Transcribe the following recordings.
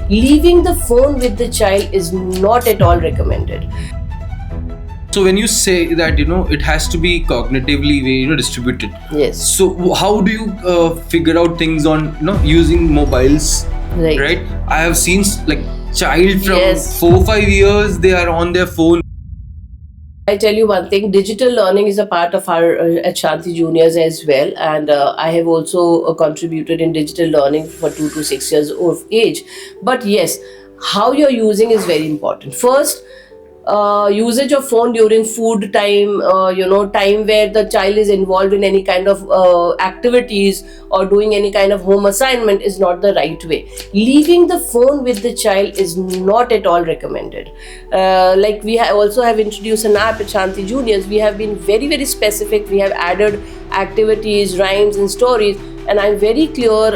Leaving the phone with the child is not at all recommended. So when you say that it has to be cognitively distributed. Yes. So how do you figure out things on using mobiles? Right. I have seen like child from Yes. 4-5 years, they are on their phone. I tell you one thing, digital learning is a part of our at Shanti Juniors as well, and I have also contributed in digital learning for 2 to 6 years of age. But yes, how you're using is very important. First, usage of phone during food time, time where the child is involved in any kind of activities or doing any kind of home assignment is not the right way. Leaving the phone with the child is not at all recommended. Like we also have introduced an app at Shanti Juniors. We have been very, very specific. We have added activities, rhymes and stories, and I'm very clear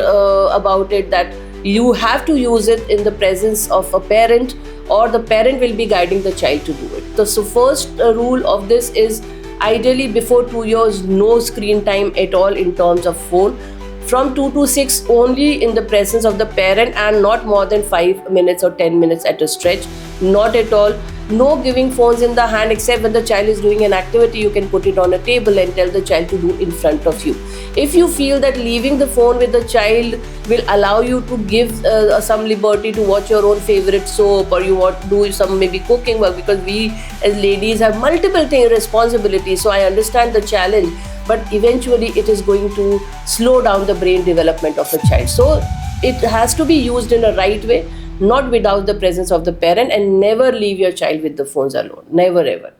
about it that you have to use it in the presence of a parent, or the parent will be guiding the child to do it. So first rule of this is ideally before 2 years, no screen time at all in terms of phone. From 2 to 6, only in the presence of the parent, and not more than 5 minutes or 10 minutes at a stretch. Not at all. No giving phones in the hand except when the child is doing an activity. You can put it on a table and tell the child to do in front of you. If you feel that leaving the phone with the child will allow you to give some liberty to watch your own favorite soap, or you want to do some maybe cooking work, because we as ladies have multiple responsibilities, so I understand the challenge, but eventually it is going to slow down the brain development of a child. So it has to be used in a right way, not without the presence of the parent, and never leave your child with the phones alone. Never ever.